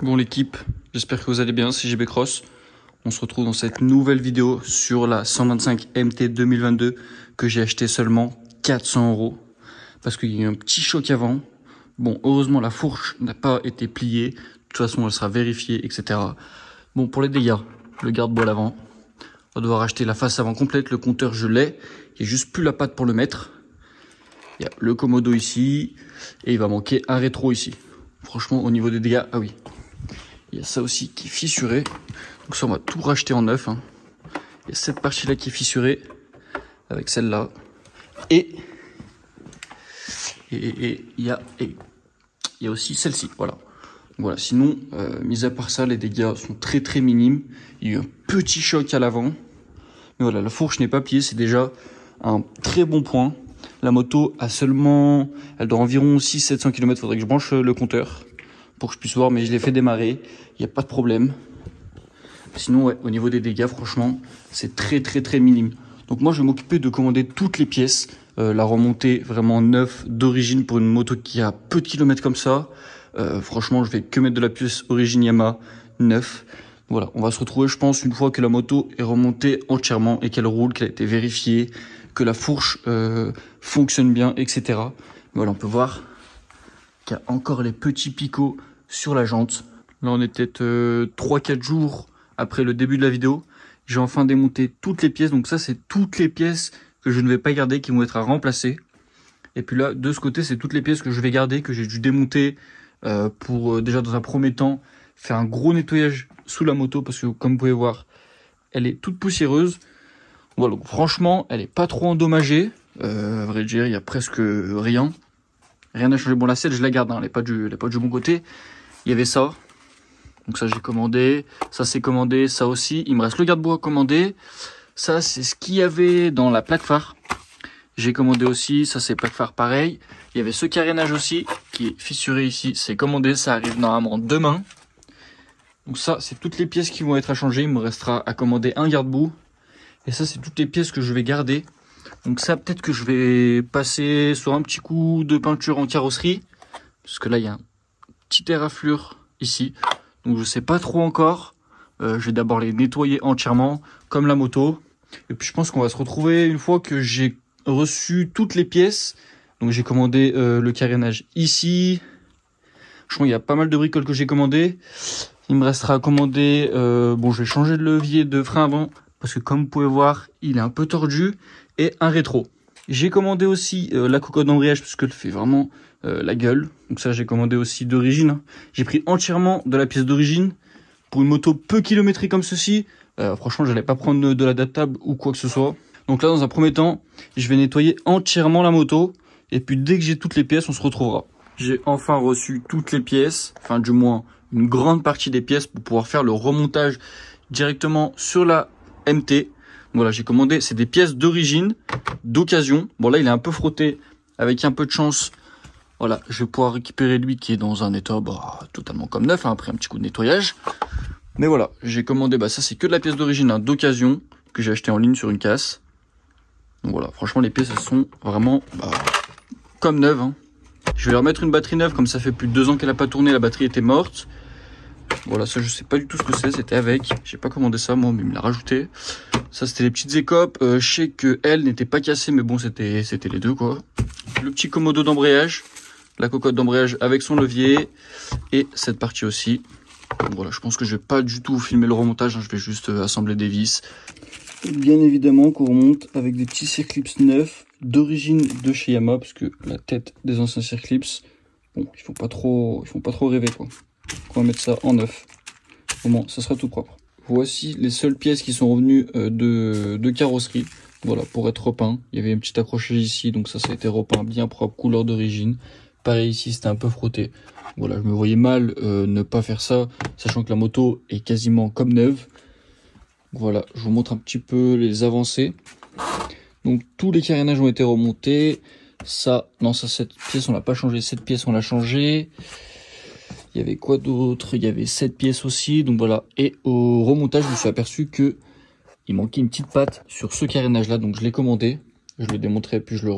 Bon l'équipe, j'espère que vous allez bien, c'est JB Cross. On se retrouve dans cette nouvelle vidéo sur la 125 MT 2022 que j'ai acheté seulement 400 €. Parce qu'il y a eu un petit choc avant. Bon, heureusement la fourche n'a pas été pliée. De toute façon, elle sera vérifiée, etc. Bon, pour les dégâts, le garde-bois à l'avant. On va devoir acheter la face avant complète. Le compteur, je l'ai. Il n'y a juste plus la patte pour le mettre. Il y a le commodo ici. Et il va manquer un rétro ici. Franchement, au niveau des dégâts, ah oui. Il y a ça aussi qui est fissuré. Donc ça, on va tout racheter en neuf. Hein. Il y a cette partie-là qui est fissurée. Avec celle-là. Et il y a aussi celle-ci. Voilà. Voilà. Sinon, mis à part ça, les dégâts sont très très minimes. Il y a eu un petit choc à l'avant. Mais voilà, la fourche n'est pas pliée. C'est déjà un très bon point. La moto a seulement... Elle doit environ 600-700 km. Faudrait que je branche le compteur pour que je puisse voir. Mais je l'ai fait démarrer. Il n'y a pas de problème. Sinon, ouais, au niveau des dégâts, franchement, c'est très très très minime. Donc moi, je vais m'occuper de commander toutes les pièces. La remontée vraiment neuve d'origine pour une moto qui a peu de kilomètres comme ça. Franchement, je vais que mettre de la pièce origine Yamaha neuf. Voilà, on va se retrouver, je pense, une fois que la moto est remontée entièrement et qu'elle roule, qu'elle a été vérifiée, que la fourche fonctionne bien, etc. Voilà, on peut voir qu'il y a encore les petits picots sur la jante. Là, on est peut-être 3-4 jours après le début de la vidéo. J'ai enfin démonté toutes les pièces. Donc ça, c'est toutes les pièces que je ne vais pas garder, qui vont être à remplacer. Et puis là, de ce côté, c'est toutes les pièces que je vais garder, que j'ai dû démonter pour déjà dans un premier temps faire un gros nettoyage sous la moto. Parce que comme vous pouvez voir, elle est toute poussiéreuse. Voilà, donc franchement, elle est pas trop endommagée. À vrai dire, il y a presque rien. Rien n'a changé. Bon, la selle, je la garde, hein, elle n'est pas du bon côté. Il y avait ça. Donc ça, j'ai commandé. Ça, c'est commandé. Ça aussi. Il me reste le garde-bois à commander. Ça, c'est ce qu'il y avait dans la plaque phare. J'ai commandé aussi. Ça, c'est plaque phare pareil. Il y avait ce carénage aussi qui est fissuré ici. C'est commandé. Ça arrive normalement demain. Donc ça, c'est toutes les pièces qui vont être à changer. Il me restera à commander un garde-boue. Et ça, c'est toutes les pièces que je vais garder. Donc ça, peut-être que je vais passer sur un petit coup de peinture en carrosserie. Parce que là, il y a un petit éraflure ici. Donc je sais pas trop encore. Je vais d'abord les nettoyer entièrement, comme la moto. Et puis je pense qu'on va se retrouver une fois que j'ai reçu toutes les pièces. Donc j'ai commandé le carénage ici. Franchement, il y a pas mal de bricoles que j'ai commandées. Il me restera à commander... bon, je vais changer le levier de frein avant. Parce que comme vous pouvez voir, il est un peu tordu. Et un rétro. J'ai commandé aussi la cocotte d'embrayage, parce qu'elle fait vraiment la gueule. Donc ça, j'ai commandé aussi d'origine. Hein. J'ai pris entièrement de la pièce d'origine. Pour une moto peu kilométrée comme ceci, franchement, je n'allais pas prendre de l'adaptable ou quoi que ce soit. Donc là, dans un premier temps, je vais nettoyer entièrement la moto. Et puis dès que j'ai toutes les pièces, on se retrouvera. J'ai enfin reçu toutes les pièces, enfin du moins une grande partie des pièces pour pouvoir faire le remontage directement sur la MT. Voilà, j'ai commandé, c'est des pièces d'origine, d'occasion. Bon là, il est un peu frotté, avec un peu de chance. Voilà, je vais pouvoir récupérer lui qui est dans un état totalement comme neuf, hein, après un petit coup de nettoyage. Mais voilà, j'ai commandé, ça c'est que de la pièce d'origine, hein, d'occasion, que j'ai acheté en ligne sur une casse. Donc voilà, franchement les pièces elles sont vraiment comme neuves. Hein. Je vais leur mettre une batterie neuve, comme ça fait plus de 2 ans qu'elle n'a pas tourné, la batterie était morte. Voilà, ça je sais pas du tout ce que c'est, c'était avec. J'ai pas commandé ça moi, mais il me l'a rajouté. Ça c'était les petites écopes, je sais que elle n'était pas cassée, mais bon c'était les deux quoi. Le petit commodo d'embrayage. La cocotte d'embrayage avec son levier et cette partie aussi. Donc voilà, je pense que je vais pas du tout filmer le remontage, hein, je vais juste assembler des vis. Et bien évidemment qu'on remonte avec des petits circlips neufs d'origine de chez Yamaha, parce que la tête des anciens circlips, bon, ils font pas trop rêver quoi. On va mettre ça en neuf. Au moins, ça sera tout propre. Voici les seules pièces qui sont revenues de carrosserie. Voilà, pour être repeint. Il y avait un petit accrochage ici, donc ça a été repeint bien propre, couleur d'origine. Pareil ici, c'était un peu frotté. Voilà, je me voyais mal ne pas faire ça, sachant que la moto est quasiment comme neuve. Voilà, je vous montre un petit peu les avancées. Donc tous les carénages ont été remontés. Ça, non, ça, cette pièce on l'a pas changé. Cette pièce on l'a changé. Il y avait quoi d'autre? Il y avait cette pièce aussi. Donc voilà. Et au remontage, je me suis aperçu que il manquait une petite patte sur ce carénage là. Donc je l'ai commandé. Je le démontrerai puis je le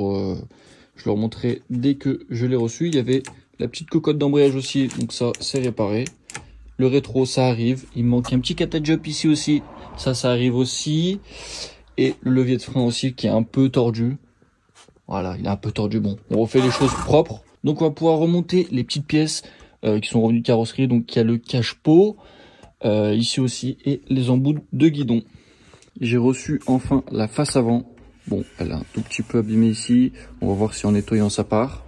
remontrerai dès que je l'ai reçu. Il y avait la petite cocotte d'embrayage aussi. Donc ça, c'est réparé. Le rétro, ça arrive. Il me manque un petit catch-up ici aussi. Ça arrive aussi. Et le levier de frein aussi qui est un peu tordu. Voilà, il est un peu tordu. Bon, on refait les choses propres. Donc on va pouvoir remonter les petites pièces qui sont revenues de carrosserie. Donc il y a le cache-pot ici aussi et les embouts de guidon. J'ai reçu enfin la face avant. Bon, elle est un tout petit peu abîmée ici. On va voir si en nettoyant ça part.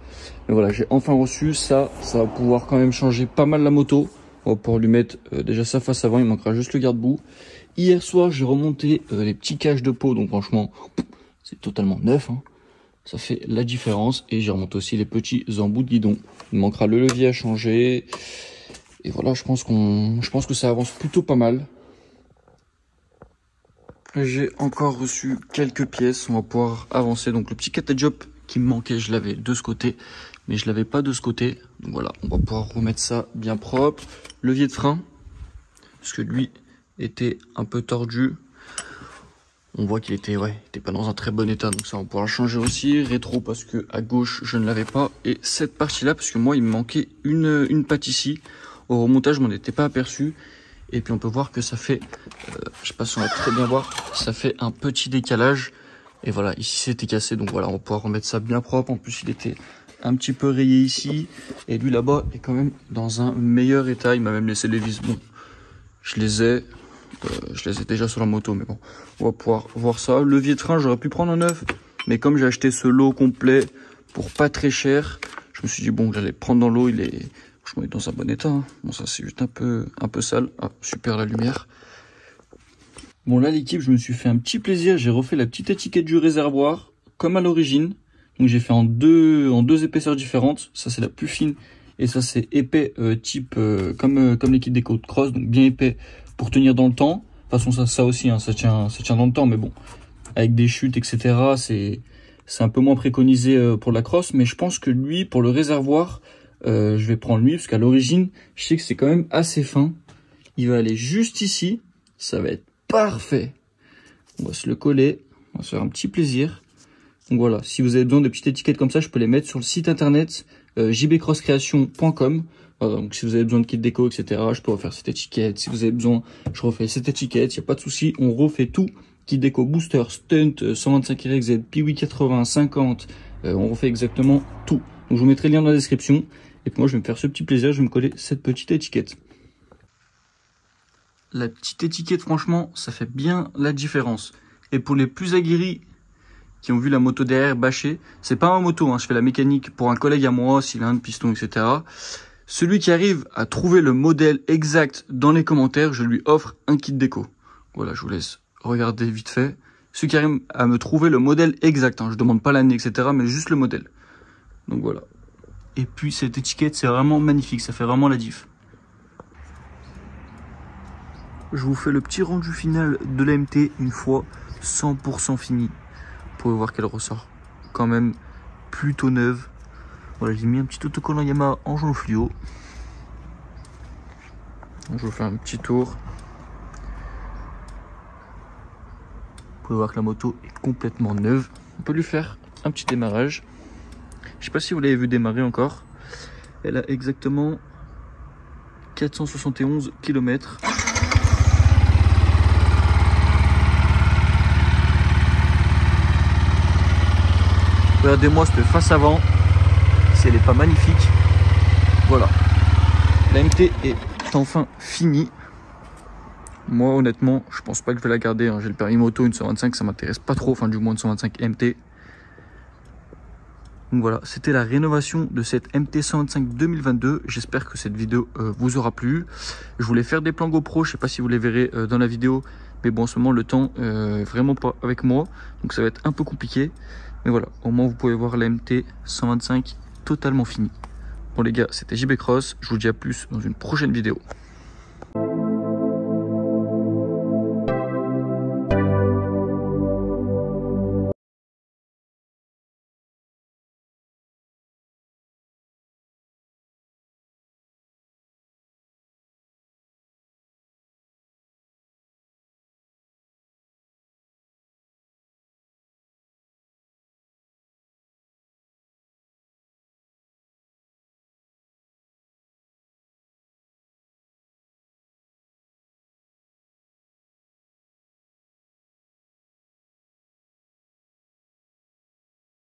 Mais voilà, j'ai enfin reçu ça. Ça va pouvoir quand même changer pas mal la moto. On va pouvoir lui mettre déjà sa face avant. Il manquera juste le garde-boue. Hier soir, j'ai remonté les petits caches de peau. Donc franchement, c'est totalement neuf, hein. Ça fait la différence. Et j'ai remonté aussi les petits embouts de guidon. Il manquera le levier à changer. Et voilà, je pense que ça avance plutôt pas mal. J'ai encore reçu quelques pièces. On va pouvoir avancer. Donc le petit catch-up qui me manquait, je l'avais de ce côté. Mais je l'avais pas de ce côté. Donc voilà, on va pouvoir remettre ça bien propre. Levier de frein. Parce que lui était un peu tordu. On voit qu'il était, était pas dans un très bon état, donc ça on va pouvoir le changer aussi. Rétro parce que à gauche je ne l'avais pas. Et cette partie là parce que moi il me manquait une patte ici. Au remontage je m'en étais pas aperçu. Et puis on peut voir que ça fait, je sais pas si on va très bien voir, ça fait un petit décalage. Et voilà, ici c'était cassé, donc voilà, on va pouvoir remettre ça bien propre. En plus il était un petit peu rayé ici. Et lui là-bas est quand même dans un meilleur état. Il m'a même laissé les vis. Bon, je les ai déjà sur la moto, mais bon, on va pouvoir voir ça. Levier de frein, j'aurais pu prendre un neuf, mais comme j'ai acheté ce lot complet pour pas très cher, je me suis dit bon, j'allais prendre dans l'eau. Il est franchement dans un bon état, hein. Bon, ça c'est juste un peu sale. Ah, super la lumière. Bon là l'équipe, je me suis fait un petit plaisir. J'ai refait la petite étiquette du réservoir comme à l'origine. Donc j'ai fait en deux épaisseurs différentes. Ça c'est la plus fine et ça c'est épais type comme les kits déco de cross, donc bien épais pour tenir dans le temps. De toute façon ça aussi, hein, ça tient dans le temps, mais bon, avec des chutes etc. c'est un peu moins préconisé pour la cross, mais je pense que lui pour le réservoir, je vais prendre lui parce qu'à l'origine je sais que c'est quand même assez fin. Il va aller juste ici, ça va être parfait. On va se le coller, on va se faire un petit plaisir. Donc voilà, si vous avez besoin de petites étiquettes comme ça, je peux les mettre sur le site internet jbcrosscreation.com. Voilà, donc si vous avez besoin de kit déco, etc., je peux refaire cette étiquette. Si vous avez besoin, je refais cette étiquette, il n'y a pas de souci, on refait tout. Kit déco, booster, stunt, 125 RXZ, Piwi 80, 50, on refait exactement tout. Donc je vous mettrai le lien dans la description. Et puis moi je vais me faire ce petit plaisir, je vais me coller cette petite étiquette. La petite étiquette, franchement, ça fait bien la différence. Et pour les plus aguerris qui ont vu la moto derrière bâcher, c'est pas ma moto, hein, je fais la mécanique pour un collègue à moi, cylindre, piston, etc. Celui qui arrive à trouver le modèle exact dans les commentaires, je lui offre un kit déco. Voilà, je vous laisse regarder vite fait. Celui qui arrive à me trouver le modèle exact, hein, je demande pas l'année, etc., mais juste le modèle. Donc voilà. Et puis cette étiquette, c'est vraiment magnifique, ça fait vraiment la diff. Je vous fais le petit rendu final de la MT une fois 100% fini. Vous pouvez voir qu'elle ressort quand même plutôt neuve. Voilà, j'ai mis un petit autocollant Yamaha en jaune fluo. Donc, je vous fais un petit tour. Vous pouvez voir que la moto est complètement neuve. On peut lui faire un petit démarrage. Je sais pas si vous l'avez vu démarrer encore. Elle a exactement 471 km. Regardez-moi cette face avant, si elle n'est pas magnifique. Voilà, la MT est enfin finie. Moi honnêtement, je pense pas que je vais la garder, hein. J'ai le permis moto, une 125, ça m'intéresse pas trop, enfin du moins une 125 MT. Donc voilà, c'était la rénovation de cette MT 125 2022. J'espère que cette vidéo vous aura plu. Je voulais faire des plans GoPro, je sais pas si vous les verrez dans la vidéo. Mais bon, en ce moment, le temps est vraiment pas avec moi. Donc ça va être un peu compliqué. Mais voilà, au moins vous pouvez voir la MT 125 totalement finie. Bon les gars, c'était JB Cross. Je vous dis à plus dans une prochaine vidéo.